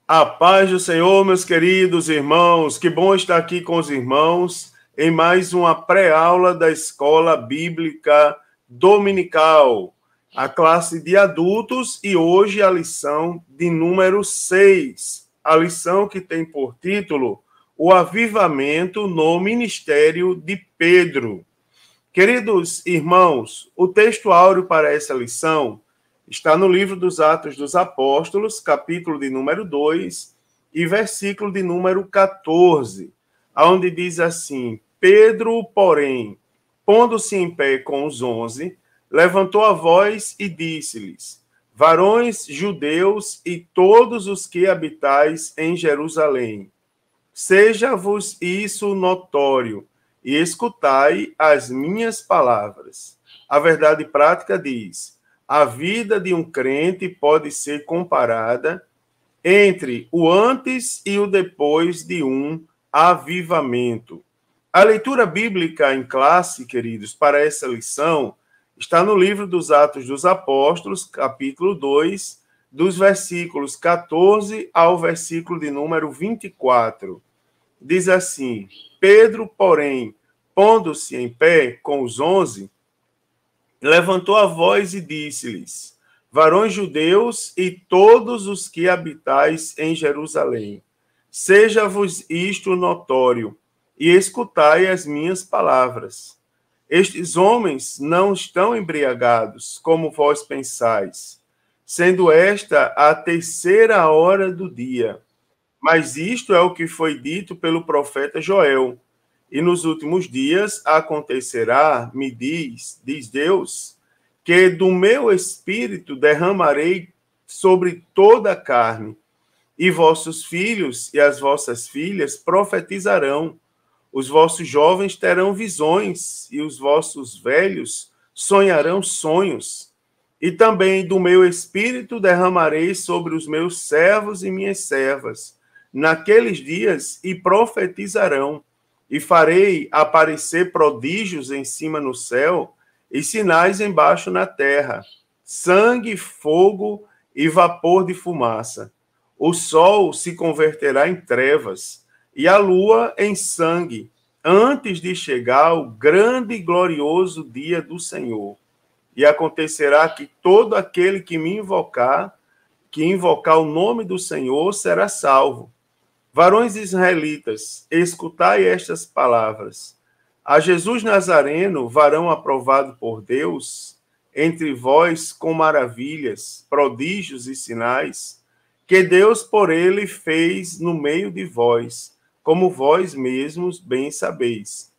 A paz do Senhor, meus queridos irmãos, que bom estar aqui com os irmãos em mais uma pré-aula da Escola Bíblica Dominical, a classe de adultos, e hoje a lição de número 6, a lição que tem por título O Avivamento no Ministério de Pedro. Queridos irmãos, o texto áureo para essa lição está no livro dos Atos dos Apóstolos, capítulo de número 2 e versículo de número 14, onde diz assim: Pedro, porém, pondo-se em pé com os 11, levantou a voz e disse-lhes: Varões judeus e todos os que habitais em Jerusalém, seja-vos isso notório, e escutai as minhas palavras. A verdade prática diz: a vida de um crente pode ser comparada entre o antes e o depois de um avivamento. A leitura bíblica em classe, queridos, para essa lição, está no livro dos Atos dos Apóstolos, capítulo 2, dos versículos 14 ao versículo de número 24. Diz assim: Pedro, porém, pondo-se em pé com os 11, levantou a voz e disse-lhes: Varões judeus e todos os que habitais em Jerusalém, seja-vos isto notório, e escutai as minhas palavras. Estes homens não estão embriagados, como vós pensais, sendo esta a terceira hora do dia. Mas isto é o que foi dito pelo profeta Joel. E nos últimos dias acontecerá, me diz Deus, que do meu espírito derramarei sobre toda a carne, e vossos filhos e as vossas filhas profetizarão, os vossos jovens terão visões, e os vossos velhos sonharão sonhos. E também do meu espírito derramarei sobre os meus servos e minhas servas, naqueles dias, e profetizarão. E farei aparecer prodígios em cima no céu e sinais embaixo na terra, sangue, fogo e vapor de fumaça. O sol se converterá em trevas e a lua em sangue, antes de chegar o grande e glorioso dia do Senhor. E acontecerá que todo aquele que invocar o nome do Senhor, será salvo. Varões israelitas, escutai estas palavras. A Jesus Nazareno, varão aprovado por Deus, entre vós com maravilhas, prodígios e sinais, que Deus por ele fez no meio de vós, como vós mesmos bem sabeis.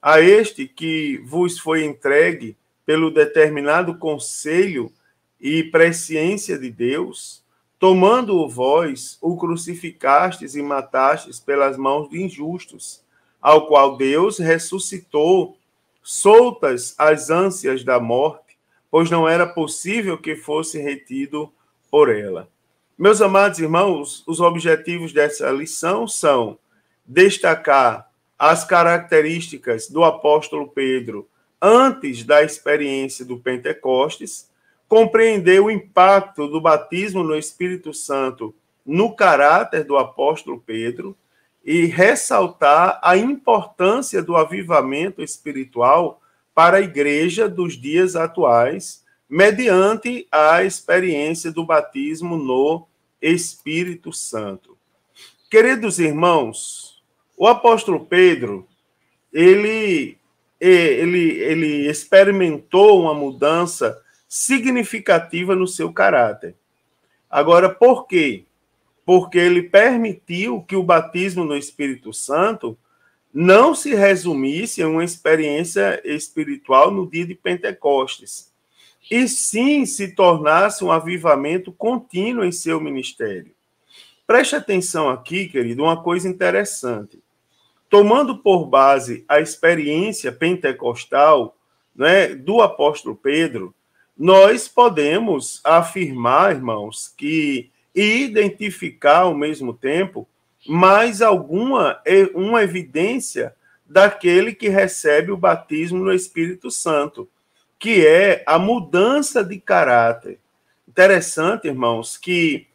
A este que vos foi entregue pelo determinado conselho e presciência de Deus, tomando-o vós, o crucificastes e matastes pelas mãos de injustos, ao qual Deus ressuscitou, soltas as ânsias da morte, pois não era possível que fosse retido por ela. Meus amados irmãos, os objetivos dessa lição são destacar as características do apóstolo Pedro antes da experiência do Pentecostes, compreender o impacto do batismo no Espírito Santo no caráter do apóstolo Pedro e ressaltar a importância do avivamento espiritual para a igreja dos dias atuais, mediante a experiência do batismo no Espírito Santo. Queridos irmãos, o apóstolo Pedro, ele experimentou uma mudança significativa no seu caráter. Agora, por quê? Porque ele permitiu que o batismo no Espírito Santo não se resumisse em uma experiência espiritual no dia de Pentecostes, e sim se tornasse um avivamento contínuo em seu ministério. Preste atenção aqui, querido, uma coisa interessante. Tomando por base a experiência pentecostal, né, do apóstolo Pedro, nós podemos afirmar, irmãos, que e identificar ao mesmo tempo mais uma evidência daquele que recebe o batismo no Espírito Santo, que é a mudança de caráter. Interessante, irmãos, que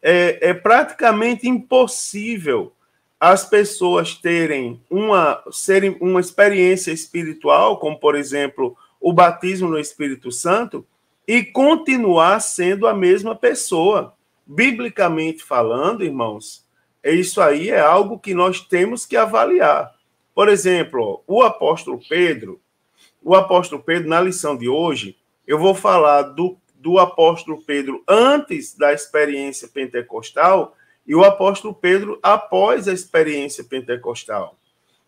é praticamente impossível as pessoas terem uma experiência espiritual, como, por exemplo, o batismo no Espírito Santo, e continuar sendo a mesma pessoa. Biblicamente falando, irmãos, isso aí é algo que nós temos que avaliar. Por exemplo, o apóstolo Pedro, na lição de hoje, eu vou falar do apóstolo Pedro antes da experiência pentecostal e o apóstolo Pedro após a experiência pentecostal.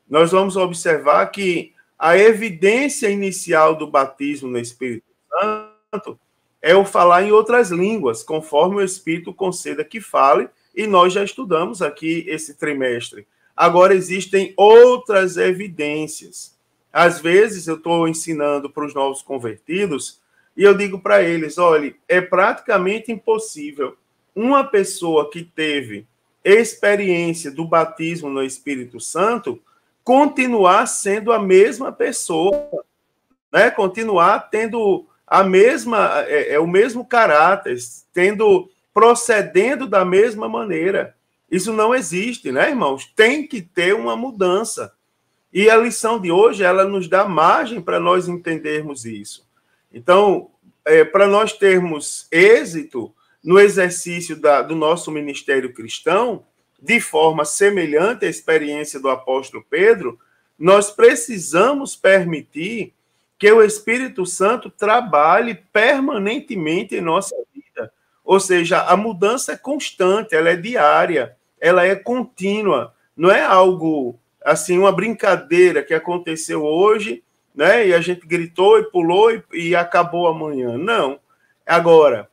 Nós vamos observar que a evidência inicial do batismo no Espírito Santo é o falar em outras línguas, conforme o Espírito conceda que fale, e nós já estudamos aqui esse trimestre. Agora, existem outras evidências. Às vezes, eu estou ensinando para os novos convertidos e eu digo para eles, olha, é praticamente impossível uma pessoa que teve experiência do batismo no Espírito Santo continuar sendo a mesma pessoa, né? Continuar tendo a mesma, o mesmo caráter, procedendo da mesma maneira. Isso não existe, né, irmãos? Tem que ter uma mudança. E a lição de hoje, ela nos dá margem para nós entendermos isso. Então, para nós termos êxito no exercício do nosso ministério cristão, de forma semelhante à experiência do apóstolo Pedro, nós precisamos permitir que o Espírito Santo trabalhe permanentemente em nossa vida. Ou seja, a mudança é constante, ela é diária, ela é contínua. Não é algo, assim, uma brincadeira que aconteceu hoje, né? E a gente gritou e pulou e acabou amanhã. Não. Agora,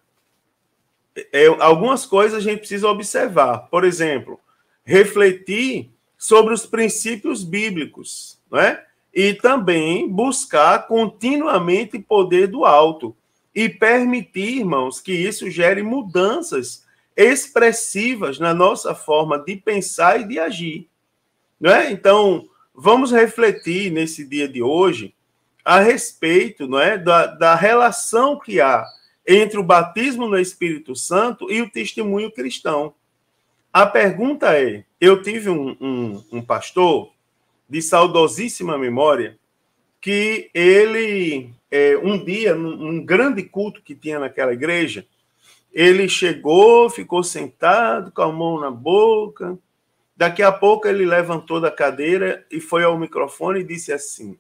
algumas coisas a gente precisa observar. Por exemplo, refletir sobre os princípios bíblicos, né? E também buscar continuamente poder do alto e permitir, irmãos, que isso gere mudanças expressivas na nossa forma de pensar e de agir, né? Então, vamos refletir nesse dia de hoje a respeito, não é, da relação que há entre o batismo no Espírito Santo e o testemunho cristão. A pergunta é, eu tive um pastor de saudosíssima memória, que ele, um dia, num grande culto que tinha naquela igreja, ele chegou, ficou sentado com a mão na boca, daqui a pouco ele levantou da cadeira e foi ao microfone e disse assim,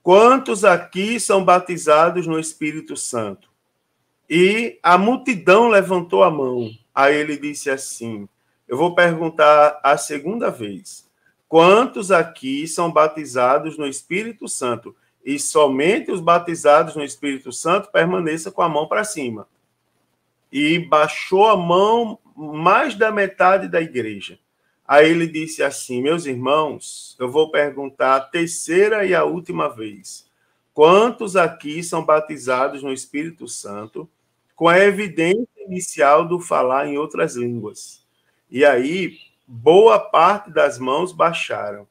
quantos aqui são batizados no Espírito Santo? E a multidão levantou a mão. Aí ele disse assim, eu vou perguntar a segunda vez, quantos aqui são batizados no Espírito Santo? E somente os batizados no Espírito Santo permaneçam com a mão para cima. E baixou a mão mais da metade da igreja. Aí ele disse assim, meus irmãos, eu vou perguntar a terceira e a última vez. Quantos aqui são batizados no Espírito Santo com a evidência inicial do falar em outras línguas? E aí, boa parte das mãos baixaram.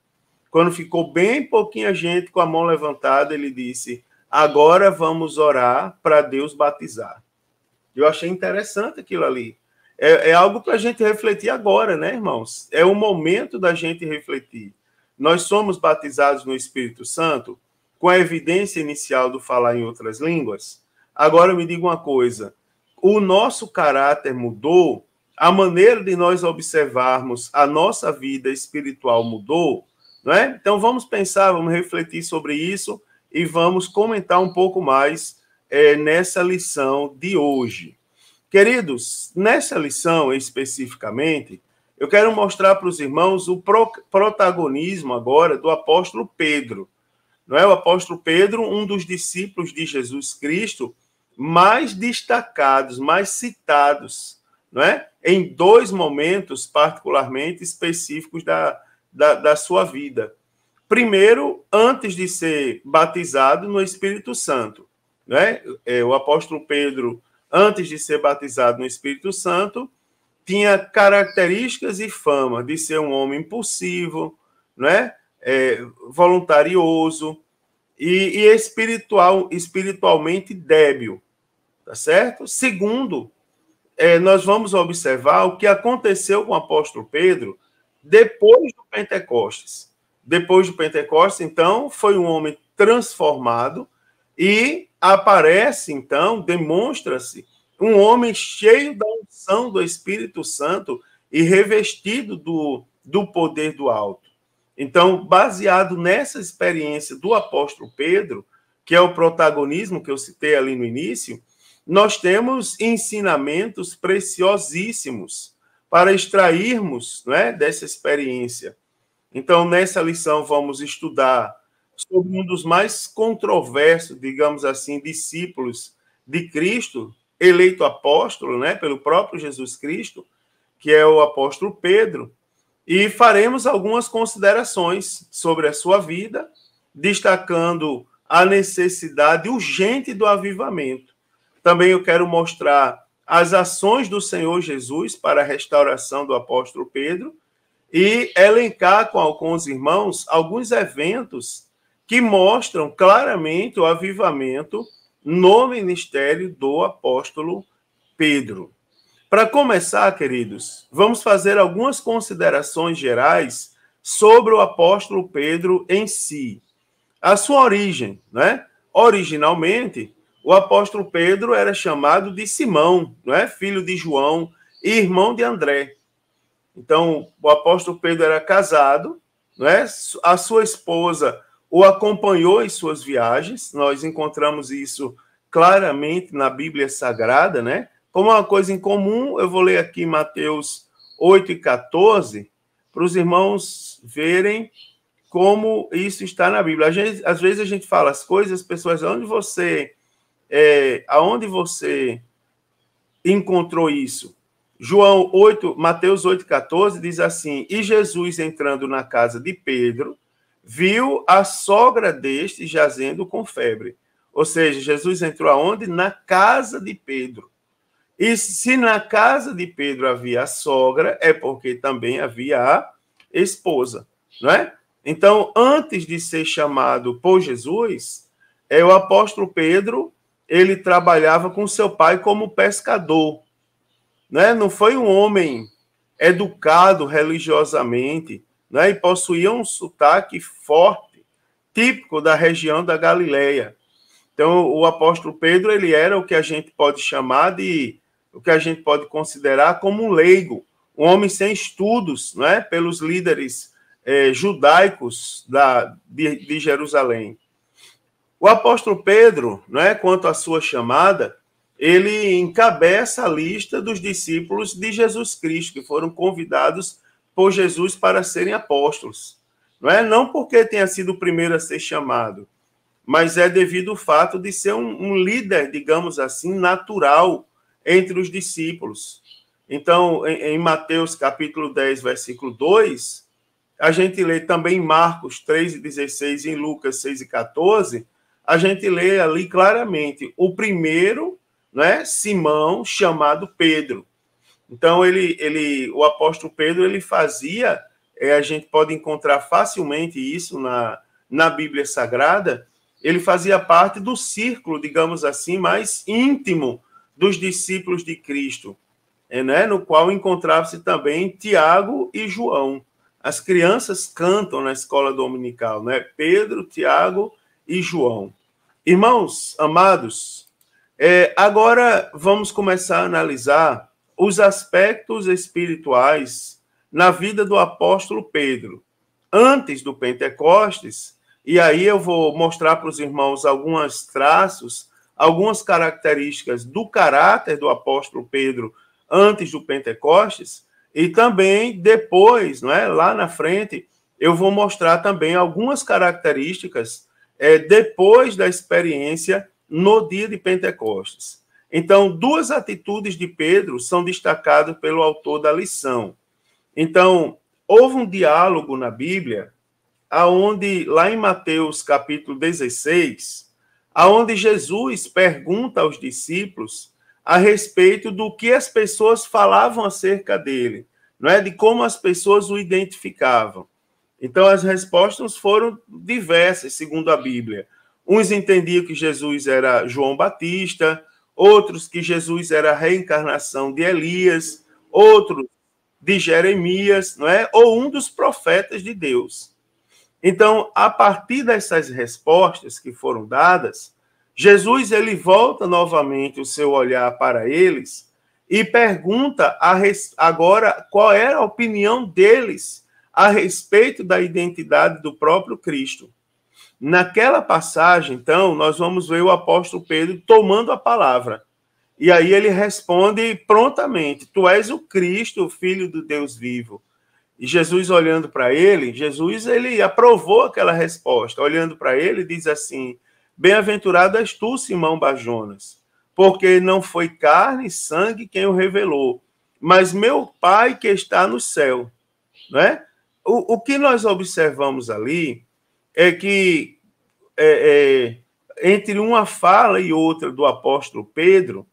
Quando ficou bem pouquinha gente com a mão levantada, ele disse, agora vamos orar para Deus batizar. Eu achei interessante aquilo ali. É algo para a gente refletir agora, né, irmãos? É o momento da gente refletir. Nós somos batizados no Espírito Santo com a evidência inicial do falar em outras línguas. Agora me diga uma coisa, o nosso caráter mudou? A maneira de nós observarmos a nossa vida espiritual mudou? Não é? Então vamos pensar, vamos refletir sobre isso e vamos comentar um pouco mais nessa lição de hoje. Queridos, nessa lição especificamente, eu quero mostrar para os irmãos o protagonismo agora do apóstolo Pedro. Não é? O apóstolo Pedro, um dos discípulos de Jesus Cristo, mais destacados, mais citados, não é? Em dois momentos particularmente específicos da sua vida. Primeiro, antes de ser batizado no Espírito Santo. Não é? O apóstolo Pedro, antes de ser batizado no Espírito Santo, tinha características e fama de ser um homem impulsivo, não é? Voluntarioso e espiritualmente débil, tá certo? Segundo, nós vamos observar o que aconteceu com o apóstolo Pedro depois do Pentecostes. Depois do Pentecostes, então, foi um homem transformado e aparece, então, demonstra-se um homem cheio da unção do Espírito Santo e revestido do poder do alto. Então, baseado nessa experiência do apóstolo Pedro, que é o protagonismo que eu citei ali no início, nós temos ensinamentos preciosíssimos para extrairmos, né, dessa experiência. Então, nessa lição, vamos estudar sobre um dos mais controversos, digamos assim, discípulos de Cristo, eleito apóstolo, né, pelo próprio Jesus Cristo, que é o apóstolo Pedro, e faremos algumas considerações sobre a sua vida, destacando a necessidade urgente do avivamento. Também eu quero mostrar as ações do Senhor Jesus para a restauração do apóstolo Pedro e elencar com os irmãos alguns eventos que mostram claramente o avivamento no ministério do apóstolo Pedro. Para começar, queridos, vamos fazer algumas considerações gerais sobre o apóstolo Pedro em si. A sua origem, né? Originalmente, o apóstolo Pedro era chamado de Simão, né? Filho de João e irmão de André. Então, o apóstolo Pedro era casado, né? A sua esposa o acompanhou em suas viagens. Nós encontramos isso claramente na Bíblia Sagrada, né? Como uma coisa em comum, eu vou ler aqui Mateus 8:14, para os irmãos verem como isso está na Bíblia. Às vezes a gente fala as coisas, as pessoas, aonde você encontrou isso? Mateus 8:14 diz assim: e Jesus, entrando na casa de Pedro, viu a sogra deste jazendo com febre. Ou seja, Jesus entrou aonde? Na casa de Pedro. E se na casa de Pedro havia a sogra, é porque também havia a esposa, não é? Então, antes de ser chamado por Jesus, o apóstolo Pedro, ele trabalhava com seu pai como pescador, né? Não foi um homem educado religiosamente, né? E possuía um sotaque forte, típico da região da Galileia. Então, o apóstolo Pedro, ele era o que a gente pode chamar o que a gente pode considerar como um leigo, um homem sem estudos, né, pelos líderes judaicos de Jerusalém. O apóstolo Pedro, né, quanto à sua chamada, ele encabeça a lista dos discípulos de Jesus Cristo, que foram convidados por Jesus para serem apóstolos. Não porque tenha sido o primeiro a ser chamado, mas é devido ao fato de ser um líder, digamos assim, natural entre os discípulos. Então, em Mateus capítulo 10, versículo 2, a gente lê também em Marcos 3:16 e em Lucas 6:14, a gente lê ali claramente o primeiro, né, Simão, chamado Pedro. Então, o apóstolo Pedro, ele fazia, a gente pode encontrar facilmente isso na Bíblia Sagrada, ele fazia parte do círculo, digamos assim, mais íntimo dos discípulos de Cristo, né? No qual encontrava-se também Tiago e João. As crianças cantam na escola dominical, né? Pedro, Tiago e João. Irmãos amados, agora vamos começar a analisar os aspectos espirituais na vida do apóstolo Pedro, antes do Pentecostes, e aí eu vou mostrar para os irmãos alguns traços, algumas características do caráter do apóstolo Pedro antes do Pentecostes, e também depois, não é? Lá na frente, eu vou mostrar também algumas características depois da experiência no dia de Pentecostes. Então, duas atitudes de Pedro são destacadas pelo autor da lição. Então, houve um diálogo na Bíblia, aonde lá em Mateus capítulo 16, aonde Jesus pergunta aos discípulos a respeito do que as pessoas falavam acerca dele, não é? De como as pessoas o identificavam. Então, as respostas foram diversas, segundo a Bíblia. Uns entendiam que Jesus era João Batista, outros que Jesus era a reencarnação de Elias, outros de Jeremias, não é? Ou um dos profetas de Deus. Então, a partir dessas respostas que foram dadas, Jesus ele volta novamente o seu olhar para eles e pergunta agora qual era a opinião deles a respeito da identidade do próprio Cristo. Naquela passagem, então, nós vamos ver o apóstolo Pedro tomando a palavra. E aí ele responde prontamente: tu és o Cristo, o Filho do Deus vivo. E Jesus, olhando para ele, ele aprovou aquela resposta. Olhando para ele, diz assim: bem-aventurado és tu, Simão Barjonas, porque não foi carne e sangue quem o revelou, mas meu Pai que está no céu. Não é? O que nós observamos ali é que entre uma fala e outra do apóstolo Pedro,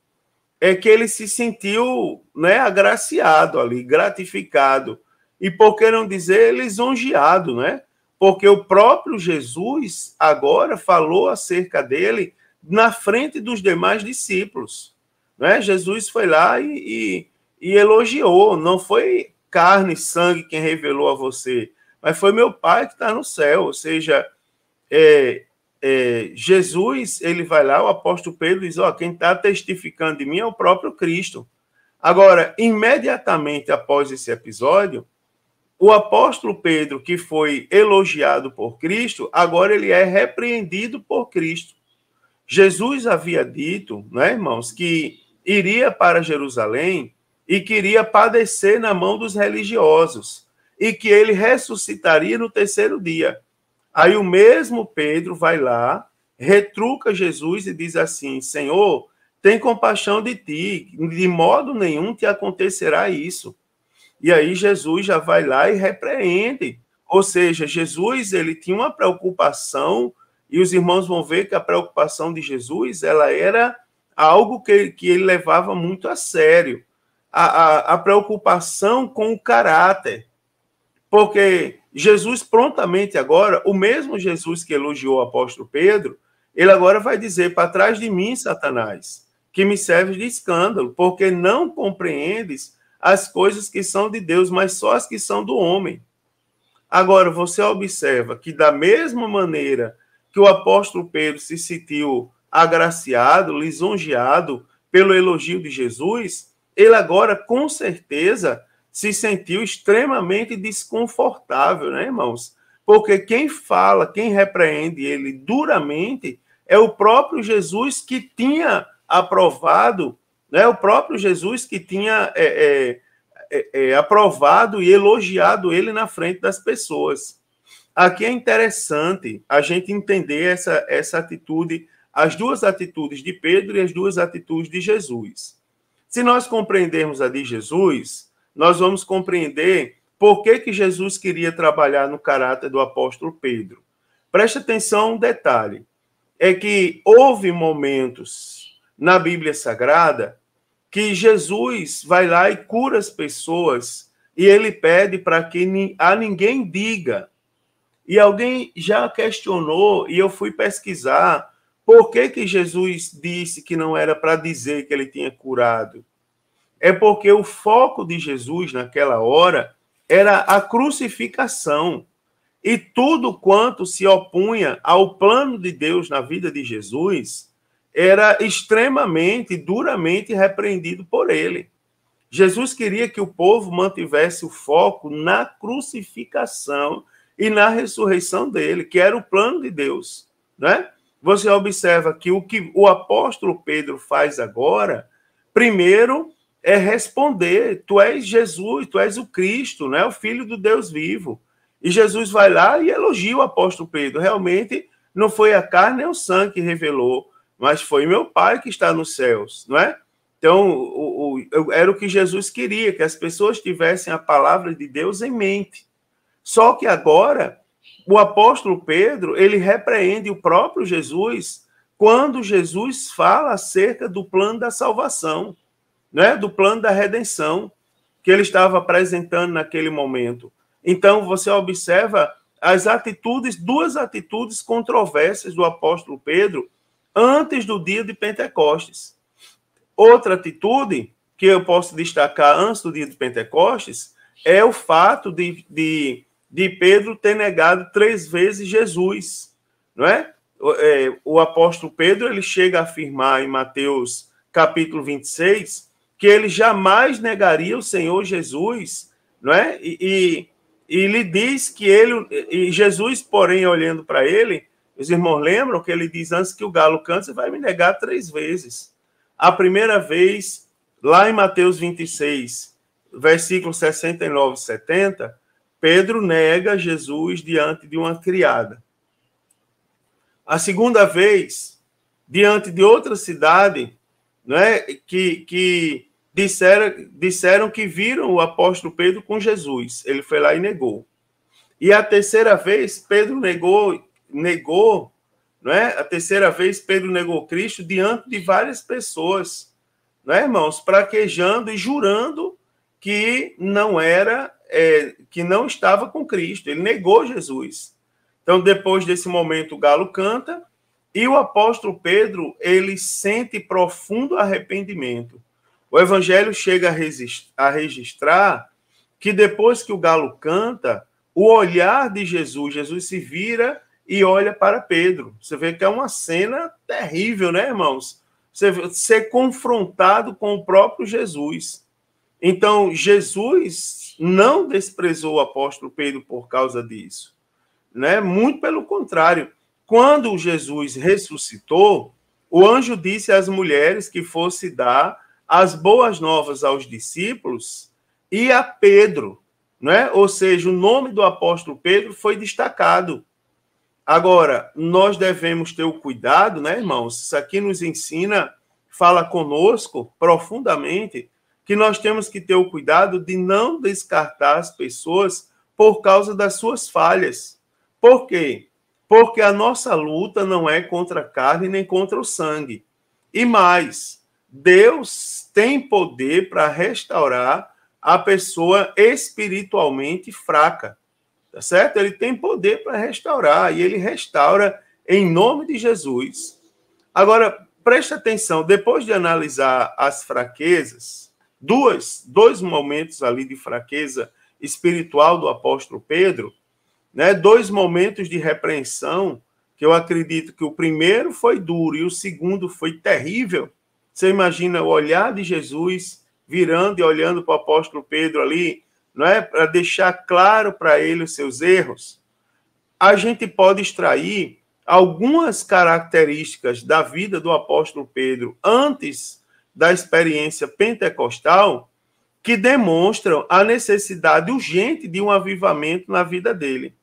é que ele se sentiu, né, agraciado ali, gratificado, e por que não dizer lisonjeado, né? Porque o próprio Jesus agora falou acerca dele na frente dos demais discípulos, né? Jesus foi lá e elogiou, não foi carne e sangue quem revelou a você, mas foi meu Pai que está no céu. Ou seja, Jesus, ele vai lá, o apóstolo Pedro diz: quem está testificando de mim é o próprio Cristo. Agora, imediatamente após esse episódio, o apóstolo Pedro, que foi elogiado por Cristo, agora ele é repreendido por Cristo. Jesus havia dito, né, irmãos, que iria para Jerusalém e que iria padecer na mão dos religiosos e que ele ressuscitaria no terceiro dia. Aí o mesmo Pedro vai lá, retruca Jesus e diz assim: Senhor, tem compaixão de ti, de modo nenhum te acontecerá isso. E aí Jesus já vai lá e repreende. Ou seja, Jesus ele tinha uma preocupação, e os irmãos vão ver que a preocupação de Jesus ela era algo que ele levava muito a sério. A preocupação com o caráter. Porque Jesus prontamente agora, o mesmo Jesus que elogiou o apóstolo Pedro, ele agora vai dizer: para trás de mim, Satanás, que me serves de escândalo, porque não compreendes as coisas que são de Deus, mas só as que são do homem. Agora, você observa que da mesma maneira que o apóstolo Pedro se sentiu agraciado, lisonjeado pelo elogio de Jesus, ele agora, com certeza, se sentiu extremamente desconfortável, né, irmãos? Porque quem fala, quem repreende ele duramente é o próprio Jesus que tinha aprovado, né? O próprio Jesus que tinha aprovado e elogiado ele na frente das pessoas. Aqui é interessante a gente entender essa atitude, as duas atitudes de Pedro e as duas atitudes de Jesus. Se nós compreendermos a de Jesus, nós vamos compreender por que Jesus queria trabalhar no caráter do apóstolo Pedro. Preste atenção um detalhe, é que houve momentos na Bíblia Sagrada que Jesus vai lá e cura as pessoas e ele pede para que a ninguém diga. E alguém já questionou, e eu fui pesquisar, por que Jesus disse que não era para dizer que ele tinha curado? É porque o foco de Jesus naquela hora era a crucificação. E tudo quanto se opunha ao plano de Deus na vida de Jesus era extremamente, duramente repreendido por ele. Jesus queria que o povo mantivesse o foco na crucificação e na ressurreição dele, que era o plano de Deus, né? Você observa que o apóstolo Pedro faz agora, primeiro, é responder: tu és Jesus, tu és o Cristo, né? O Filho do Deus vivo. E Jesus vai lá e elogia o apóstolo Pedro. Realmente, não foi a carne nem o sangue que revelou, mas foi meu Pai que está nos céus, não é? Então, era o que Jesus queria, que as pessoas tivessem a palavra de Deus em mente. Só que agora, o apóstolo Pedro, ele repreende o próprio Jesus quando Jesus fala acerca do plano da salvação, né? Do plano da redenção que ele estava apresentando naquele momento. Então, você observa duas atitudes controversas do apóstolo Pedro antes do dia de Pentecostes. Outra atitude que eu posso destacar antes do dia de Pentecostes é o fato de Pedro ter negado 3 vezes Jesus, não é? O apóstolo Pedro, ele chega a afirmar em Mateus capítulo 26 que ele jamais negaria o Senhor Jesus, não é? E lhe diz que e Jesus, porém, olhando para ele, os irmãos lembram que ele diz, antes que o galo cante, você vai me negar 3 vezes. A primeira vez, lá em Mateus 26, versículos 69 e 70, Pedro nega Jesus diante de uma criada. A segunda vez, diante de outra cidade, né, que disseram que viram o apóstolo Pedro com Jesus. Ele foi lá e negou. E a terceira vez, Pedro negou, não é? A terceira vez, Pedro negou Cristo diante de várias pessoas, não é, irmãos? Praquejando e jurando que não era, que não estava com Cristo. Ele negou Jesus. Então, depois desse momento, o galo canta e o apóstolo Pedro, ele sente profundo arrependimento. O evangelho chega a registrar que depois que o galo canta, o olhar de Jesus se vira e olha para Pedro. Você vê que é uma cena terrível, né, irmãos? Você ser confrontado com o próprio Jesus. Então, Jesus não desprezou o apóstolo Pedro por causa disso, né? Muito pelo contrário. Quando Jesus ressuscitou, o anjo disse às mulheres que fosse dar as boas novas aos discípulos e a Pedro, né? Ou seja, o nome do apóstolo Pedro foi destacado. Agora, nós devemos ter o cuidado, né, irmãos? Isso aqui nos ensina, fala conosco profundamente, que nós temos que ter o cuidado de não descartar as pessoas por causa das suas falhas. Por quê? Porque a nossa luta não é contra a carne nem contra o sangue. E mais, Deus tem poder para restaurar a pessoa espiritualmente fraca. Tá certo? Ele tem poder para restaurar, e ele restaura em nome de Jesus. Agora, preste atenção, depois de analisar as fraquezas, dois momentos ali de fraqueza espiritual do apóstolo Pedro, né, 2 momentos de repreensão, que eu acredito que o primeiro foi duro e o segundo foi terrível. Você imagina o olhar de Jesus virando e olhando para o apóstolo Pedro ali, não é? Para deixar claro para ele os seus erros. A gente pode extrair algumas características da vida do apóstolo Pedro antes da experiência pentecostal que demonstram a necessidade urgente de um avivamento na vida dele.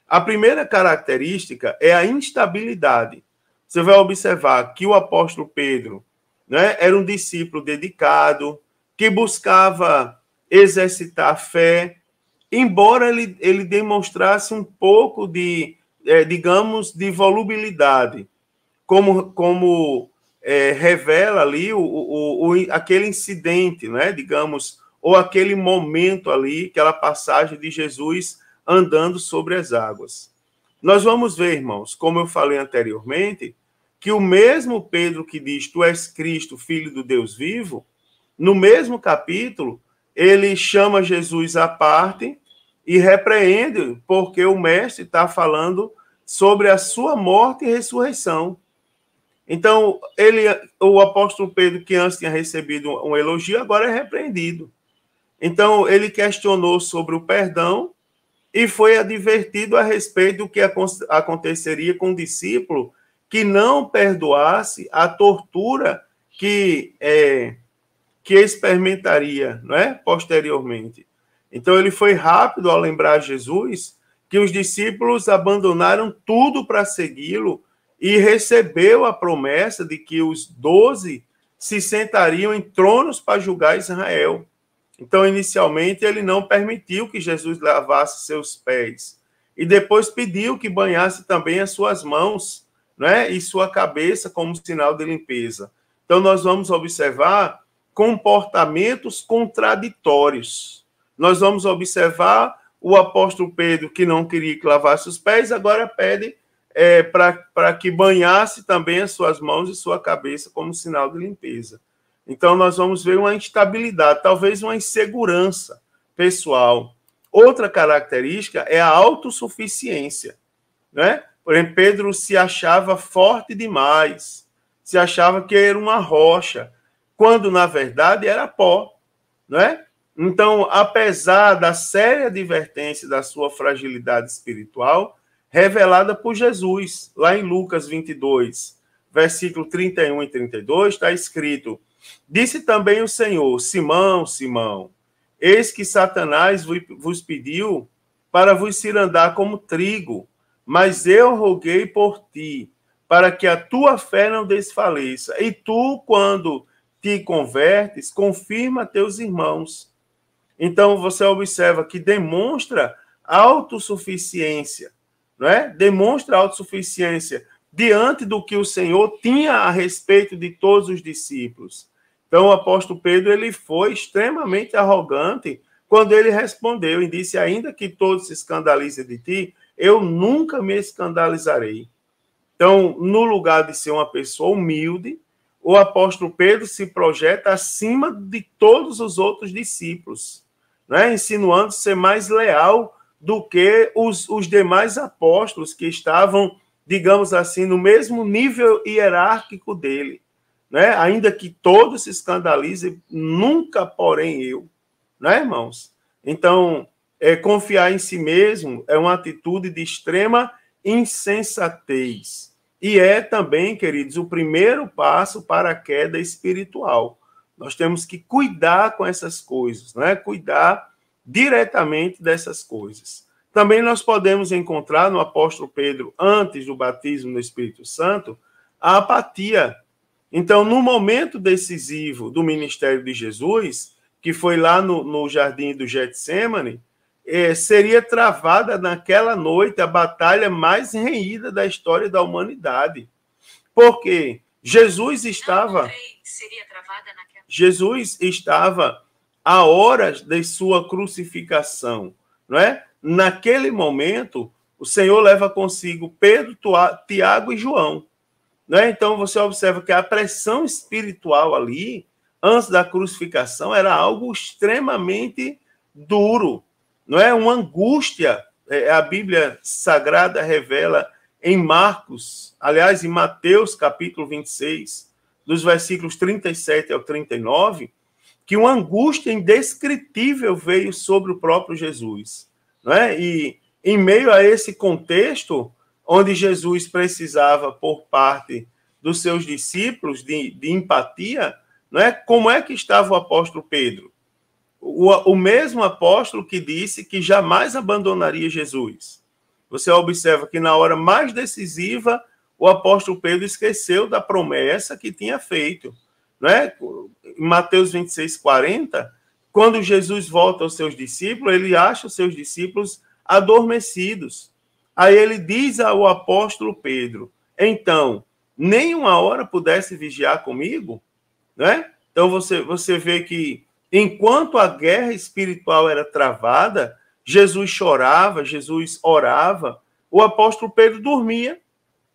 A primeira característica é a instabilidade. Você vai observar que o apóstolo Pedro, né, era um discípulo dedicado, que buscava exercitar a fé, embora ele demonstrasse um pouco de, digamos, de volubilidade, como revela ali aquele incidente, né, digamos, ou aquele momento ali, aquela passagem de Jesus andando sobre as águas. Nós vamos ver, irmãos, como eu falei anteriormente, que o mesmo Pedro que diz, tu és Cristo, filho do Deus vivo, no mesmo capítulo, ele chama Jesus à parte e repreende, porque o mestre está falando sobre a sua morte e ressurreição. Então, o apóstolo Pedro, que antes tinha recebido um elogio, agora é repreendido. Então, ele questionou sobre o perdão e foi advertido a respeito do que aconteceria com um discípulo que não perdoasse a tortura que experimentaria, não é? Posteriormente. Então, ele foi rápido ao lembrar Jesus que os discípulos abandonaram tudo para segui-lo e recebeu a promessa de que os 12 se sentariam em tronos para julgar Israel. Então, inicialmente, ele não permitiu que Jesus lavasse seus pés. E depois pediu que banhasse também as suas mãos, né, e sua cabeça como sinal de limpeza. Então, nós vamos observar comportamentos contraditórios. Nós vamos observar o apóstolo Pedro, que não queria que lavasse os pés, agora pede para que banhasse também as suas mãos e sua cabeça como sinal de limpeza. Então, nós vamos ver uma instabilidade, talvez uma insegurança pessoal. Outra característica é a autossuficiência, né? Por exemplo, Pedro se achava forte demais, se achava que era uma rocha, quando, na verdade, era pó, né? Então, apesar da séria advertência da sua fragilidade espiritual, revelada por Jesus, lá em Lucas 22, versículo 31 e 32, está escrito: disse também o Senhor: Simão, Simão, eis que Satanás vos pediu para vos cirandar como trigo, mas eu roguei por ti, para que a tua fé não desfaleça. E tu, quando te convertes, confirma teus irmãos. Então, você observa que demonstra autossuficiência, não é? Demonstra autossuficiência diante do que o Senhor tinha a respeito de todos os discípulos. Então, o apóstolo Pedro ele foi extremamente arrogante quando ele respondeu e disse: ainda que todos se escandalizem de ti, eu nunca me escandalizarei. Então, no lugar de ser uma pessoa humilde, o apóstolo Pedro se projeta acima de todos os outros discípulos, né? Insinuando ser mais leal do que os demais apóstolos que estavam, digamos assim, no mesmo nível hierárquico dele, né? Ainda que todos se escandalizem, nunca, porém, eu, né, irmãos? Então, confiar em si mesmo é uma atitude de extrema insensatez. E é também, queridos, o primeiro passo para a queda espiritual. Nós temos que cuidar com essas coisas, né? Cuidar diretamente dessas coisas. Também nós podemos encontrar no apóstolo Pedro, antes do batismo no Espírito Santo, a apatia. Então, no momento decisivo do ministério de Jesus, que foi lá no jardim do Getsêmani, seria travada naquela noite a batalha mais renhida da história da humanidade. Porque Jesus estava a horas de sua crucificação, não é? Naquele momento, o Senhor leva consigo Pedro, Tiago e João, não é? Então você observa que a pressão espiritual ali, antes da crucificação, era algo extremamente duro, não é? Uma angústia. A Bíblia Sagrada revela em Marcos, aliás, em Mateus, capítulo 26, dos versículos 37 ao 39, que uma angústia indescritível veio sobre o próprio Jesus, não é? E em meio a esse contexto, onde Jesus precisava, por parte dos seus discípulos, de empatia, não é? Como é que estava o apóstolo Pedro? O mesmo apóstolo que disse que jamais abandonaria Jesus. Você observa que na hora mais decisiva, o apóstolo Pedro esqueceu da promessa que tinha feito. Não é? Em Mateus 26, 40, quando Jesus volta aos seus discípulos, ele acha os seus discípulos adormecidos. Aí ele diz ao apóstolo Pedro: então, nem uma hora pudesse vigiar comigo? Né? Então você vê que enquanto a guerra espiritual era travada, Jesus chorava, Jesus orava, o apóstolo Pedro dormia,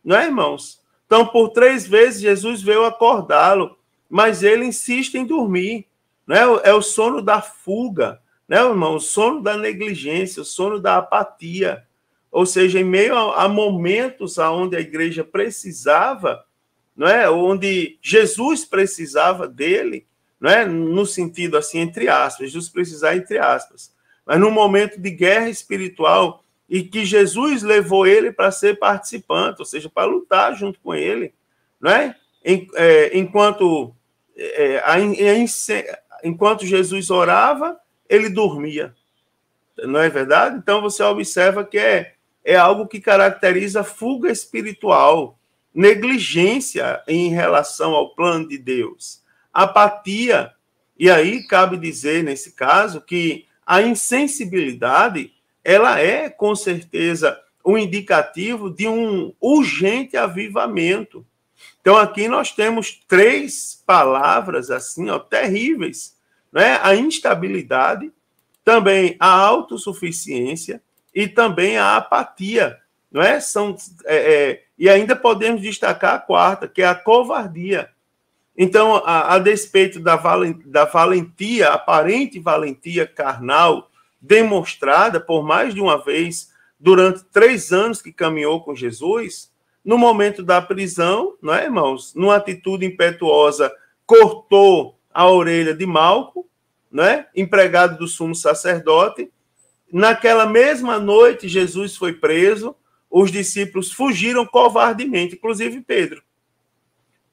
não é, irmãos? Então, por 3 vezes, Jesus veio acordá-lo, mas ele insiste em dormir, né? É o sono da fuga, né, irmão? O sono da negligência, o sono da apatia. Ou seja, em meio a momentos onde a igreja precisava, não é? Onde Jesus precisava dele, não é? No sentido assim, entre aspas, Jesus precisar entre aspas, mas num momento de guerra espiritual, e que Jesus levou ele para ser participante, ou seja, para lutar junto com ele, não é? Enquanto Jesus orava, ele dormia, não é verdade? Então você observa que é algo que caracteriza fuga espiritual, negligência em relação ao plano de Deus, apatia. E aí cabe dizer, nesse caso, que a insensibilidade, ela é, com certeza, um indicativo de um urgente avivamento. Então, aqui nós temos 3 palavras, assim, ó, terríveis, né? A instabilidade, também a autossuficiência e também a apatia, não é? E ainda podemos destacar a 4ª, que é a covardia. Então, a despeito da valentia, aparente valentia carnal, demonstrada por mais de uma vez durante 3 anos que caminhou com Jesus, no momento da prisão, não é, irmãos? Numa atitude impetuosa, cortou a orelha de Malco, né? Empregado do sumo sacerdote. Naquela mesma noite, Jesus foi preso, os discípulos fugiram covardemente, inclusive Pedro.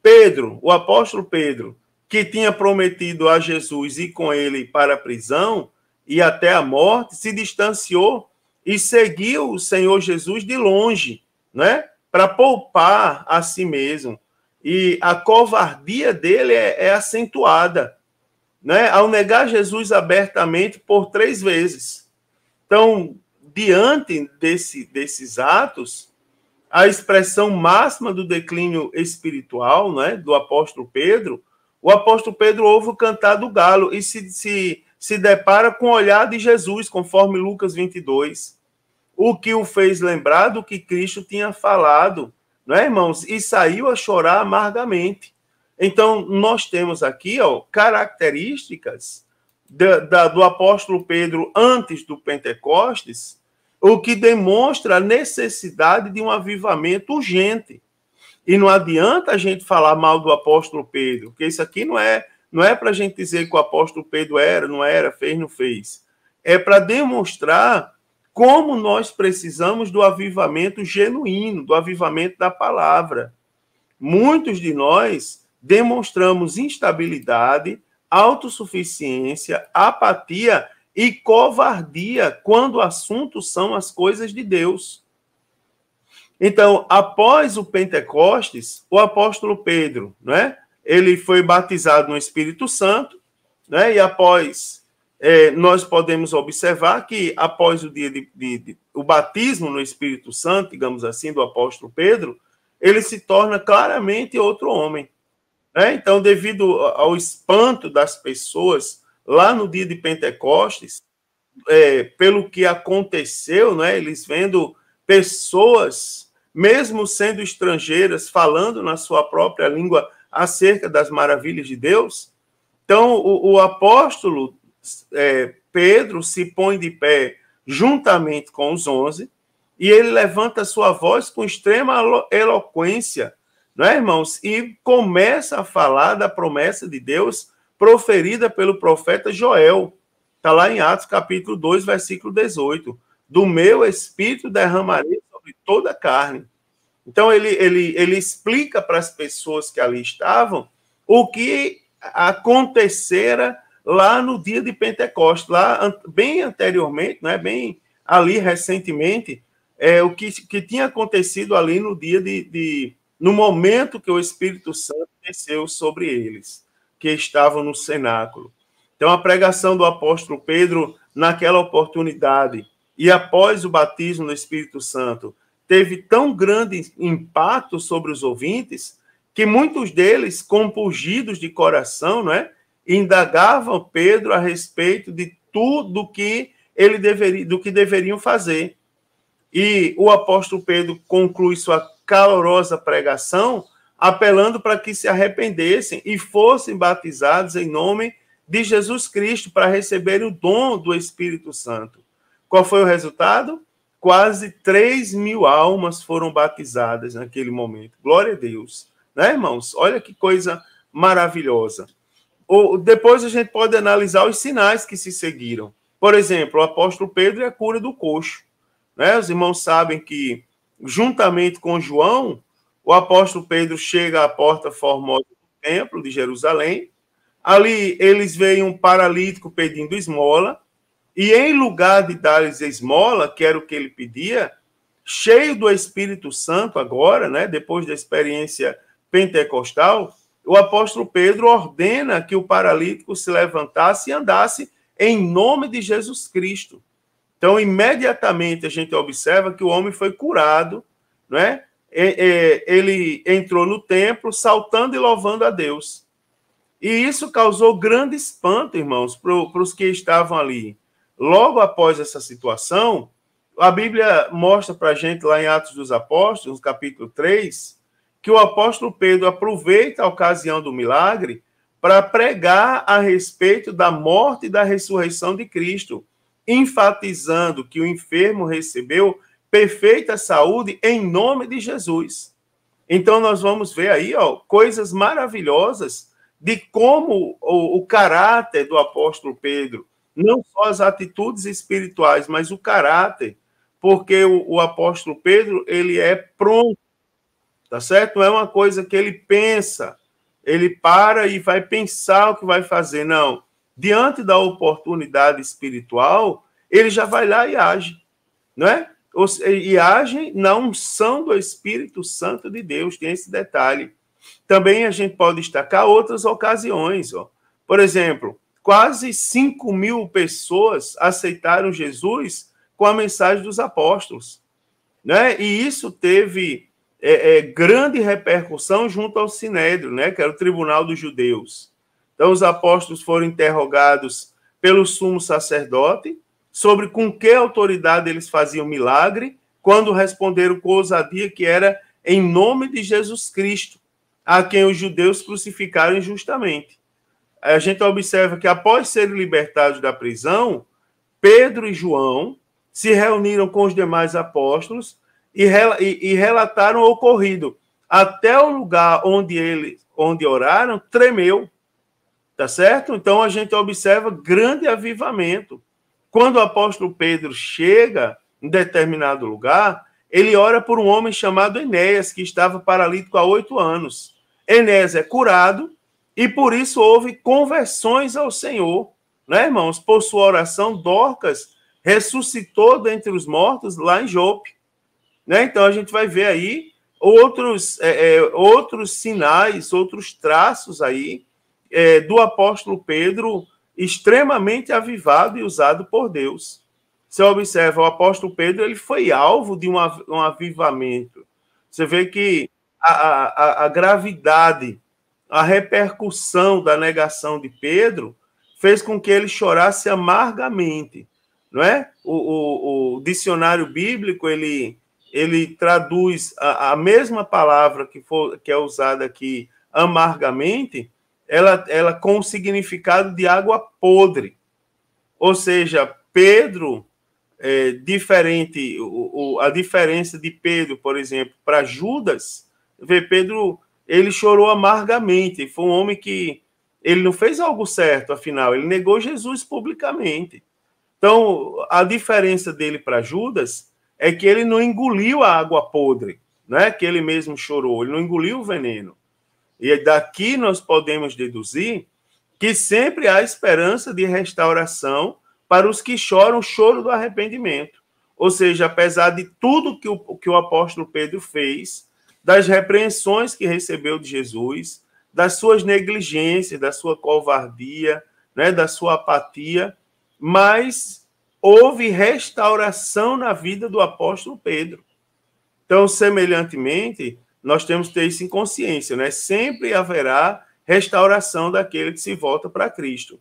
Pedro, o apóstolo Pedro, que tinha prometido a Jesus ir com ele para a prisão e até a morte, se distanciou e seguiu o Senhor Jesus de longe, né? Para poupar a si mesmo. E a covardia dele é acentuada, né? Ao negar Jesus abertamente por 3 vezes. Então, diante desses atos, a expressão máxima do declínio espiritual, né, do apóstolo Pedro, o apóstolo Pedro ouve o cantar do galo e se depara com o olhar de Jesus, conforme Lucas 22, o que o fez lembrar do que Cristo tinha falado, não é, irmãos? E saiu a chorar amargamente. Então, nós temos aqui, ó, características do apóstolo Pedro antes do Pentecostes, o que demonstra a necessidade de um avivamento urgente. E não adianta a gente falar mal do apóstolo Pedro, porque isso aqui não é para a gente dizer que o apóstolo Pedro era, não era, fez, não fez. É para demonstrar como nós precisamos do avivamento genuíno, do avivamento da palavra. Muitos de nós demonstramos instabilidade, autossuficiência, apatia e covardia quando o assunto são as coisas de Deus. Então, após o Pentecostes, o apóstolo Pedro, né, ele foi batizado no Espírito Santo, né, e após, nós podemos observar que após o dia o batismo no Espírito Santo, digamos assim, do apóstolo Pedro, ele se torna claramente outro homem. Né? Então, devido ao espanto das pessoas lá no dia de Pentecostes, pelo que aconteceu, né, eles vendo pessoas, mesmo sendo estrangeiras, falando na sua própria língua acerca das maravilhas de Deus. Então, o apóstolo Pedro se põe de pé juntamente com os 11 e ele levanta sua voz com extrema eloquência, não é, irmãos? E começa a falar da promessa de Deus proferida pelo profeta Joel. Está lá em Atos, capítulo 2, versículo 18. Do meu espírito derramarei sobre toda a carne. Então, ele explica para as pessoas que ali estavam o que acontecera lá no dia de Pentecostes, lá bem anteriormente, né, bem ali recentemente, o que tinha acontecido ali no dia no momento que o Espírito Santo desceu sobre eles, que estavam no cenáculo. Então, a pregação do apóstolo Pedro, naquela oportunidade, e após o batismo no Espírito Santo, teve tão grande impacto sobre os ouvintes, que muitos deles, compungidos de coração, né, indagavam Pedro a respeito de tudo que do que deveriam fazer. E o apóstolo Pedro conclui sua calorosa pregação, apelando para que se arrependessem e fossem batizados em nome de Jesus Cristo para receberem o dom do Espírito Santo. Qual foi o resultado? Quase 3.000 almas foram batizadas naquele momento. Glória a Deus. Né, irmãos? Olha que coisa maravilhosa. Depois a gente pode analisar os sinais que se seguiram. Por exemplo, o apóstolo Pedro e a cura do coxo. Né? Os irmãos sabem que, juntamente com João, o apóstolo Pedro chega à porta formosa do templo de Jerusalém. Ali eles veem um paralítico pedindo esmola, e em lugar de dar-lhes esmola, que era o que ele pedia, cheio do Espírito Santo agora, né, depois da experiência pentecostal, o apóstolo Pedro ordena que o paralítico se levantasse e andasse em nome de Jesus Cristo. Então, imediatamente a gente observa que o homem foi curado, né? Ele entrou no templo saltando e louvando a Deus. E isso causou grande espanto, irmãos, para os que estavam ali. Logo após essa situação, a Bíblia mostra para a gente, lá em Atos dos Apóstolos, capítulo 3, que o apóstolo Pedro aproveita a ocasião do milagre para pregar a respeito da morte e da ressurreição de Cristo, enfatizando que o enfermo recebeu perfeita saúde em nome de Jesus. Então, nós vamos ver aí coisas maravilhosas de como o caráter do apóstolo Pedro, não só as atitudes espirituais, mas o caráter, porque o apóstolo Pedro, ele é pronto, tá certo? Não é uma coisa que ele pensa, ele para e vai pensar o que vai fazer, não. Diante da oportunidade espiritual, ele já vai lá e age, não é? E age na unção do Espírito Santo de Deus, tem esse detalhe. Também a gente pode destacar outras ocasiões. Por exemplo, quase 5.000 pessoas aceitaram Jesus com a mensagem dos apóstolos, né? E isso teve grande repercussão junto ao Sinédrio, né? Que era o Tribunal dos Judeus. Então, os apóstolos foram interrogados pelo sumo sacerdote sobre com que autoridade eles faziam milagre, quando responderam com ousadia que era em nome de Jesus Cristo, a quem os judeus crucificaram injustamente. A gente observa que, após serem libertados da prisão, Pedro e João se reuniram com os demais apóstolos e relataram o ocorrido. Até o lugar onde oraram tremeu, tá certo? Então, a gente observa grande avivamento. Quando o apóstolo Pedro chega em determinado lugar, ele ora por um homem chamado Enéas, que estava paralítico há 8 anos. Enéas é curado e, por isso, houve conversões ao Senhor. Né, irmãos? Por sua oração, Dorcas ressuscitou dentre os mortos lá em Jope. Né? Então, a gente vai ver aí outros sinais, outros traços aí do apóstolo Pedro extremamente avivado e usado por Deus. Você observa, o apóstolo Pedro ele foi alvo de um avivamento. Você vê que a gravidade, a repercussão da negação de Pedro fez com que ele chorasse amargamente, não é? O dicionário bíblico ele traduz a mesma palavra que é usada aqui, amargamente, ela com o significado de água podre. Ou seja, Pedro, diferente, a diferença de Pedro, por exemplo, para Judas, Pedro, ele chorou amargamente, foi um homem que ele não fez algo certo, afinal, ele negou Jesus publicamente. Então, a diferença dele para Judas é que ele não engoliu a água podre, né, que ele mesmo chorou, ele não engoliu o veneno. E daqui nós podemos deduzir que sempre há esperança de restauração para os que choram o choro do arrependimento. Ou seja, apesar de tudo que o apóstolo Pedro fez, das repreensões que recebeu de Jesus, das suas negligências, da sua covardia, né, da sua apatia, mas houve restauração na vida do apóstolo Pedro. Então, semelhantemente, nós temos que ter isso em consciência, né? Sempre haverá restauração daquele que se volta para Cristo.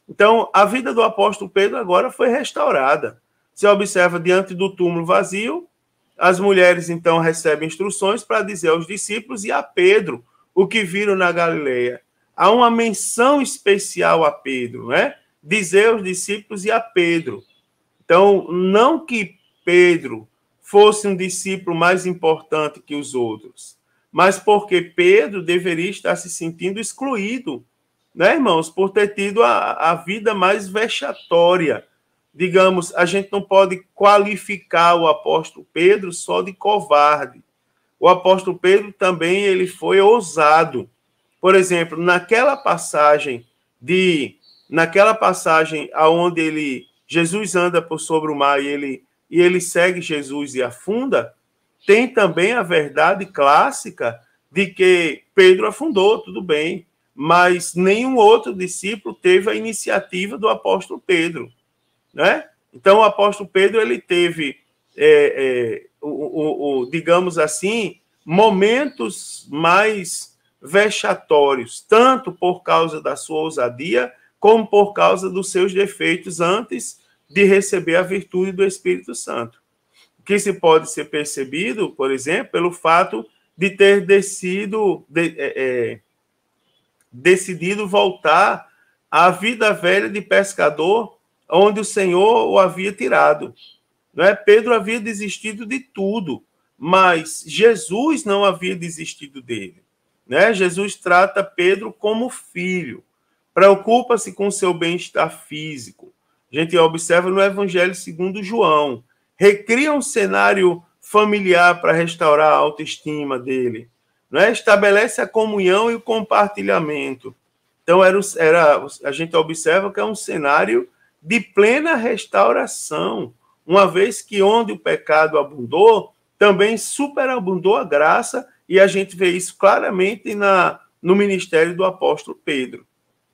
Então, a vida do apóstolo Pedro agora foi restaurada. Você observa diante do túmulo vazio, as mulheres então recebem instruções para dizer aos discípulos e a Pedro o que viram na Galileia. Há uma menção especial a Pedro, né? Dizer aos discípulos e a Pedro. Então, não que Pedro fosse um discípulo mais importante que os outros, mas porque Pedro deveria estar se sentindo excluído, né, irmãos, por ter tido a vida mais vexatória. Digamos, a gente não pode qualificar o apóstolo Pedro só de covarde. O apóstolo Pedro também ele foi ousado. Por exemplo, naquela passagem aonde Jesus anda por sobre o mar e ele segue Jesus e afunda, tem também a verdade clássica de que Pedro afundou, tudo bem, mas nenhum outro discípulo teve a iniciativa do apóstolo Pedro, né? Então, o apóstolo Pedro ele teve, digamos assim, momentos mais vexatórios, tanto por causa da sua ousadia, como por causa dos seus defeitos antes de receber a virtude do Espírito Santo. Que se pode ser percebido, por exemplo, pelo fato de ter decidido voltar à vida velha de pescador, onde o Senhor o havia tirado. Não é? Pedro havia desistido de tudo, mas Jesus não havia desistido dele. Né? Jesus trata Pedro como filho, preocupa-se com o seu bem-estar físico. A gente observa no Evangelho segundo João, recria um cenário familiar para restaurar a autoestima dele, né? Estabelece a comunhão e o compartilhamento. Então, a gente observa que é um cenário de plena restauração, uma vez que onde o pecado abundou, também superabundou a graça, e a gente vê isso claramente no ministério do apóstolo Pedro.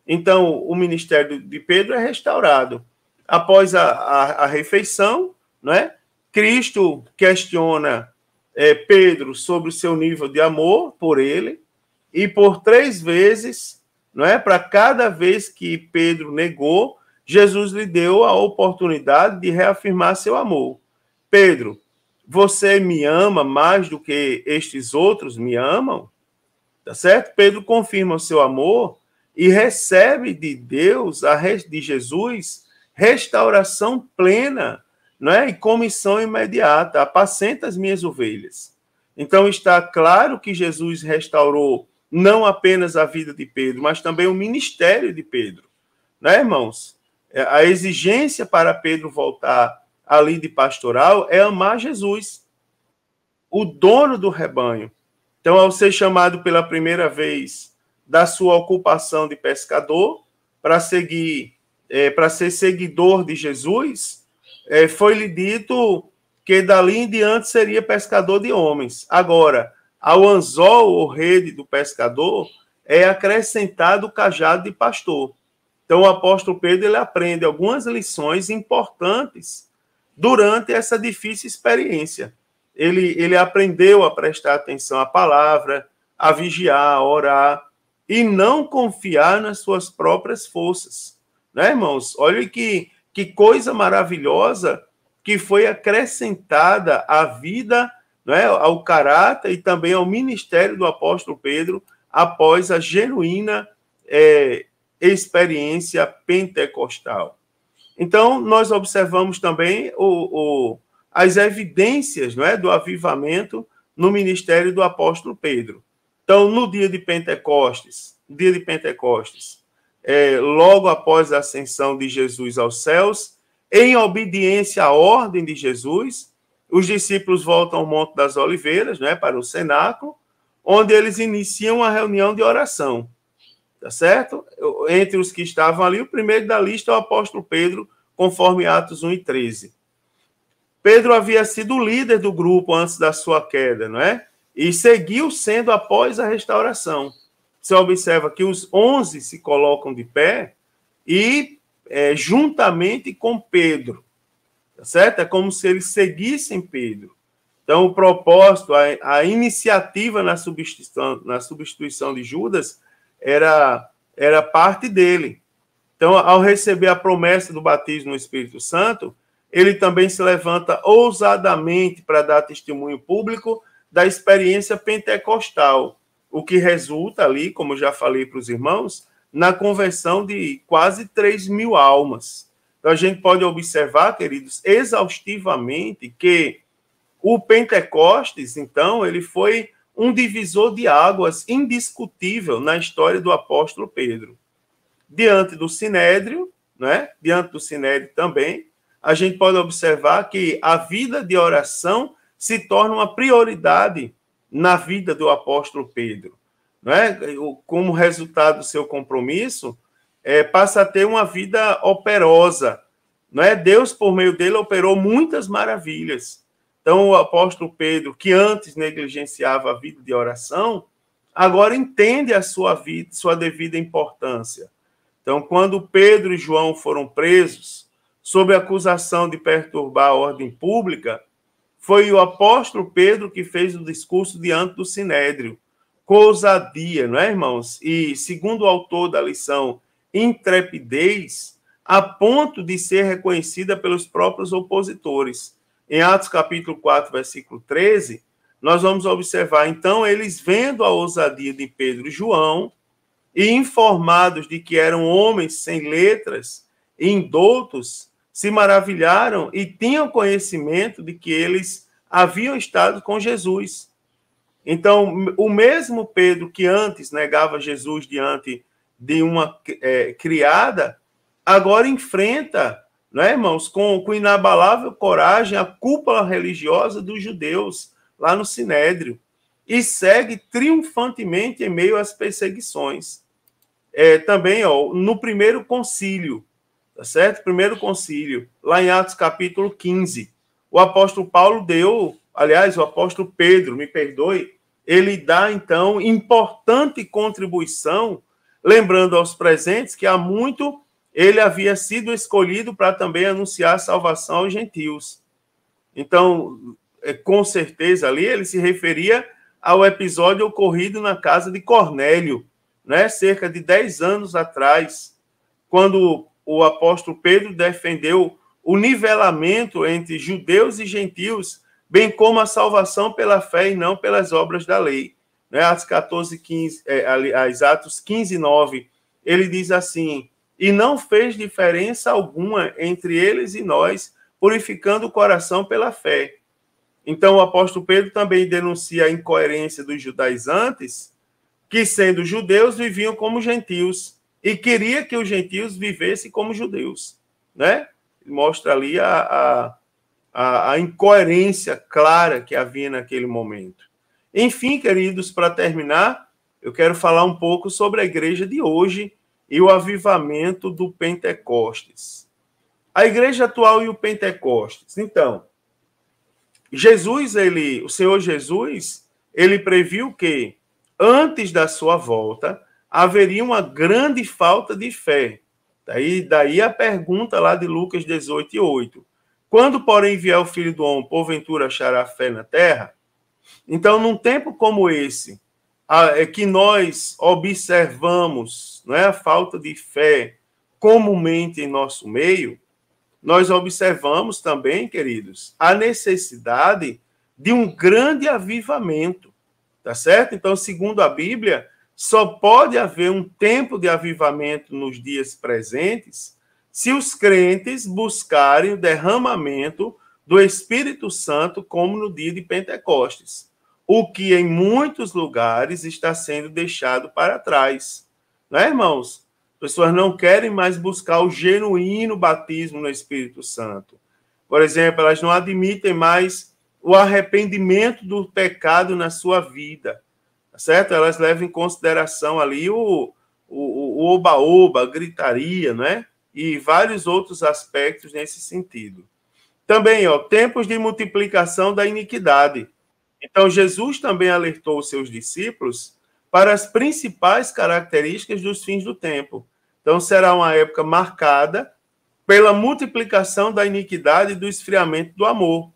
Então, o ministério de Pedro é restaurado. Após a refeição, né, Cristo questiona Pedro sobre o seu nível de amor por ele, e por 3 vezes, não é, para cada vez que Pedro negou, Jesus lhe deu a oportunidade de reafirmar seu amor. Pedro, você me ama mais do que estes outros me amam? Tá certo? Pedro confirma o seu amor e recebe de Deus, de Jesus, restauração plena, não é? E comissão imediata, apacenta as minhas ovelhas. Então está claro que Jesus restaurou não apenas a vida de Pedro, mas também o ministério de Pedro. Né, irmãos? A exigência para Pedro voltar ali de pastoral é amar Jesus, o dono do rebanho. Então, ao ser chamado pela primeira vez da sua ocupação de pescador para ser seguidor de Jesus, foi-lhe dito que dali em diante seria pescador de homens. Agora, ao anzol ou rede do pescador é acrescentado o cajado de pastor. Então, o apóstolo Pedro ele aprende algumas lições importantes durante essa difícil experiência. Ele aprendeu a prestar atenção à palavra, a vigiar, a orar, e não confiar nas suas próprias forças. Né, irmãos? Olha que coisa maravilhosa que foi acrescentada à vida, né, ao caráter e também ao ministério do apóstolo Pedro após a genuína experiência pentecostal. Então, nós observamos também as evidências, não é, do avivamento no ministério do apóstolo Pedro. Então, no dia de Pentecostes, logo após a ascensão de Jesus aos céus, em obediência à ordem de Jesus, os discípulos voltam ao Monte das Oliveiras, né, para o cenáculo, onde eles iniciam a reunião de oração. Tá certo? Entre os que estavam ali, o primeiro da lista é o apóstolo Pedro, conforme Atos 1:13. Pedro havia sido o líder do grupo antes da sua queda, não é? E seguiu sendo após a restauração. Você observa que os 11 se colocam de pé e juntamente com Pedro, tá certo? É como se eles seguissem Pedro. Então, o propósito, a iniciativa na substituição de Judas era parte dele. Então, ao receber a promessa do batismo no Espírito Santo, ele também se levanta ousadamente para dar testemunho público da experiência pentecostal, o que resulta ali, como eu já falei para os irmãos, na conversão de quase 3.000 almas. Então, a gente pode observar, queridos, exaustivamente, que o Pentecostes, então, ele foi um divisor de águas indiscutível na história do apóstolo Pedro. Diante do Sinédrio, né? Diante do Sinédrio também, a gente pode observar que a vida de oração se torna uma prioridade na vida do apóstolo Pedro. Né? Como resultado do seu compromisso, passa a ter uma vida operosa. Né? Deus, por meio dele, operou muitas maravilhas. Então, o apóstolo Pedro, que antes negligenciava a vida de oração, agora entende a sua devida importância. Então, quando Pedro e João foram presos, sob acusação de perturbar a ordem pública, foi o apóstolo Pedro que fez o discurso diante do Sinédrio, com ousadia, não é, irmãos? E, segundo o autor da lição, intrepidez, a ponto de ser reconhecida pelos próprios opositores. Em Atos capítulo 4, versículo 13, nós vamos observar, então, eles vendo a ousadia de Pedro e João, e informados de que eram homens sem letras e indoutos, se maravilharam e tinham conhecimento de que eles haviam estado com Jesus. Então, o mesmo Pedro que antes negava Jesus diante de uma criada, agora enfrenta, não é, irmãos, com inabalável coragem a cúpula religiosa dos judeus lá no Sinédrio e segue triunfantemente em meio às perseguições. Também, no primeiro concílio, tá certo? Primeiro concílio, lá em Atos capítulo 15, o apóstolo Paulo o apóstolo Pedro, me perdoe, ele dá, então, importante contribuição, lembrando aos presentes que há muito ele havia sido escolhido para também anunciar a salvação aos gentios. Então, com certeza, ali ele se referia ao episódio ocorrido na casa de Cornélio, né, cerca de 10 anos atrás, quando o apóstolo Pedro defendeu o nivelamento entre judeus e gentios, bem como a salvação pela fé e não pelas obras da lei. Né? Atos 15, 9, ele diz assim: e não fez diferença alguma entre eles e nós, purificando o coração pela fé. Então, o apóstolo Pedro também denuncia a incoerência dos judaizantes, que, sendo judeus, viviam como gentios, e queria que os gentios vivessem como judeus. Né? Mostra ali a incoerência clara que havia naquele momento. Enfim, queridos, para terminar, eu quero falar um pouco sobre a igreja de hoje e o avivamento do Pentecostes. A igreja atual e o Pentecostes. Então, o Senhor Jesus, ele previu que, antes da sua volta, haveria uma grande falta de fé. Daí a pergunta lá de Lucas 18:8. Quando, porém, vier o Filho do Homem, porventura achará fé na terra? Então, num tempo como esse, que nós observamos, não é, a falta de fé comumente em nosso meio, nós observamos também, queridos, a necessidade de um grande avivamento, tá certo? Então, segundo a Bíblia, só pode haver um tempo de avivamento nos dias presentes se os crentes buscarem o derramamento do Espírito Santo como no dia de Pentecostes, o que em muitos lugares está sendo deixado para trás. Não é, irmãos? Pessoas não querem mais buscar o genuíno batismo no Espírito Santo. Por exemplo, elas não admitem mais o arrependimento do pecado na sua vida, tá certo? Elas levam em consideração ali o oba-oba, a gritaria, não é? E vários outros aspectos nesse sentido. Também, tempos de multiplicação da iniquidade. Então, Jesus também alertou os seus discípulos para as principais características dos fins do tempo. Então, será uma época marcada pela multiplicação da iniquidade e do esfriamento do amor.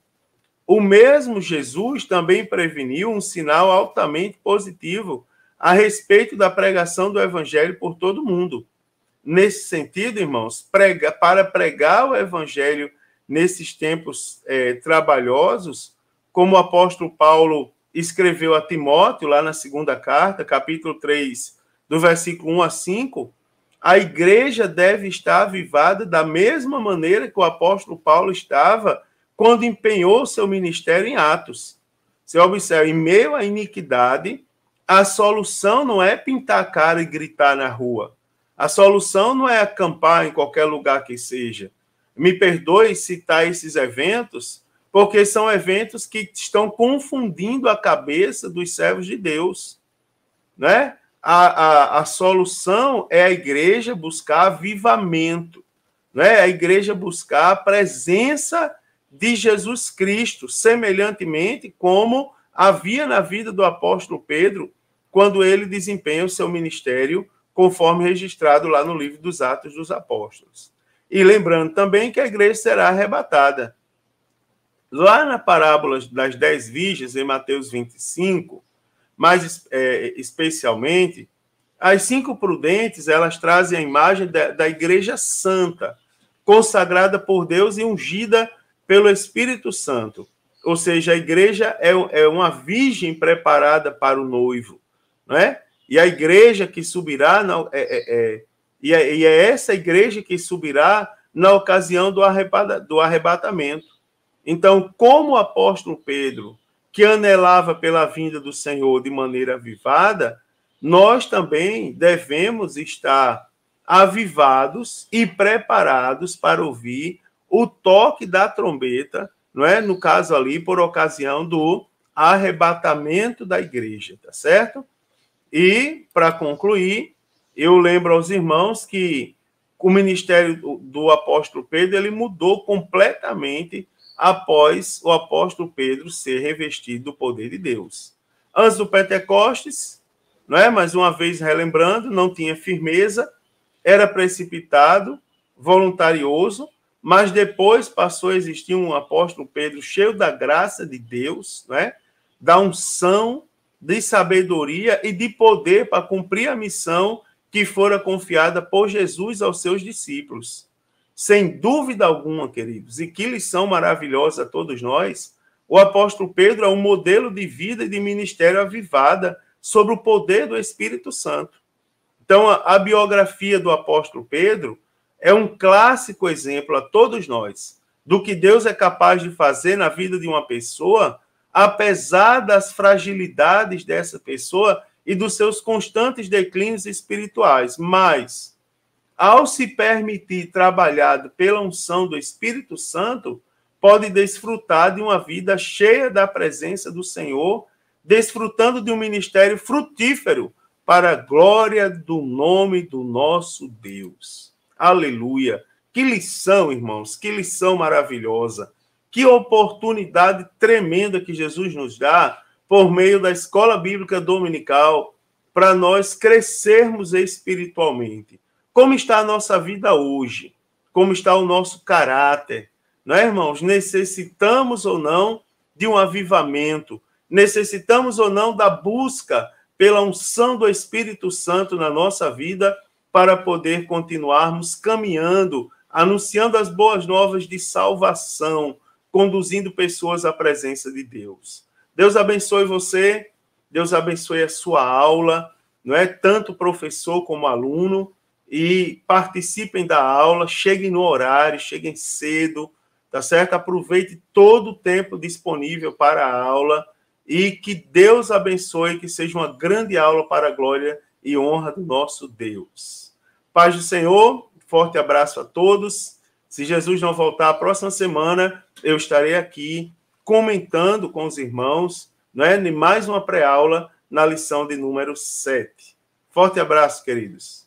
O mesmo Jesus também preveniu um sinal altamente positivo a respeito da pregação do evangelho por todo o mundo. Nesse sentido, irmãos, para pregar o evangelho nesses tempos trabalhosos, como o apóstolo Paulo escreveu a Timóteo, lá na segunda carta, capítulo 3, do versículo 1 a 5, a igreja deve estar avivada da mesma maneira que o apóstolo Paulo estava quando empenhou seu ministério em Atos. Você observa, em meio à iniquidade, a solução não é pintar a cara e gritar na rua. A solução não é acampar em qualquer lugar que seja. Me perdoe citar esses eventos, porque são eventos que estão confundindo a cabeça dos servos de Deus. Né? A solução é a igreja buscar avivamento, né? A igreja buscar a presença de Jesus Cristo, semelhantemente como havia na vida do apóstolo Pedro, quando ele desempenha o seu ministério, conforme registrado lá no livro dos Atos dos Apóstolos. E lembrando também que a igreja será arrebatada. Lá na parábola das 10 virgens, em Mateus 25, mais especialmente, as 5 prudentes, elas trazem a imagem da igreja santa, consagrada por Deus e ungida pelo Espírito Santo. ou seja, a igreja é uma virgem preparada para o noivo, não é? E a igreja que subirá, e é essa igreja que subirá na ocasião do arrebatamento. Então, como o apóstolo Pedro, que anelava pela vinda do Senhor de maneira avivada, nós também devemos estar avivados e preparados para ouvir o toque da trombeta, não é? No caso ali, por ocasião do arrebatamento da igreja, tá certo? E, para concluir, eu lembro aos irmãos que o ministério do apóstolo Pedro, ele mudou completamente após o apóstolo Pedro ser revestido do poder de Deus. Antes do Pentecostes, não é? Mais uma vez relembrando, não tinha firmeza, era precipitado, voluntarioso, mas depois passou a existir um apóstolo Pedro cheio da graça de Deus, não é? Da unção, de sabedoria e de poder para cumprir a missão que fora confiada por Jesus aos seus discípulos. Sem dúvida alguma, queridos, e que lição maravilhosa a todos nós, o apóstolo Pedro é um modelo de vida e de ministério avivada sobre o poder do Espírito Santo. Então, a biografia do apóstolo Pedro é um clássico exemplo a todos nós do que Deus é capaz de fazer na vida de uma pessoa, apesar das fragilidades dessa pessoa e dos seus constantes declínios espirituais. Mas, ao se permitir trabalhado pela unção do Espírito Santo, pode desfrutar de uma vida cheia da presença do Senhor, desfrutando de um ministério frutífero para a glória do nome do nosso Deus. Aleluia! Que lição, irmãos, que lição maravilhosa. Que oportunidade tremenda que Jesus nos dá por meio da escola bíblica dominical para nós crescermos espiritualmente. Como está a nossa vida hoje? Como está o nosso caráter? Não é, irmãos? Necessitamos ou não de um avivamento? Necessitamos ou não da busca pela unção do Espírito Santo na nossa vida para poder continuarmos caminhando, anunciando as boas novas de salvação, conduzindo pessoas à presença de Deus. Deus abençoe você, Deus abençoe a sua aula, não é? Tanto professor como aluno, e participem da aula, cheguem no horário, cheguem cedo, tá certo? Aproveite todo o tempo disponível para a aula e que Deus abençoe, que seja uma grande aula para a glória e honra do nosso Deus. Paz do Senhor, forte abraço a todos. Se Jesus não voltar a próxima semana, eu estarei aqui comentando com os irmãos, não é? Mais uma pré-aula na lição de número 7. Forte abraço, queridos.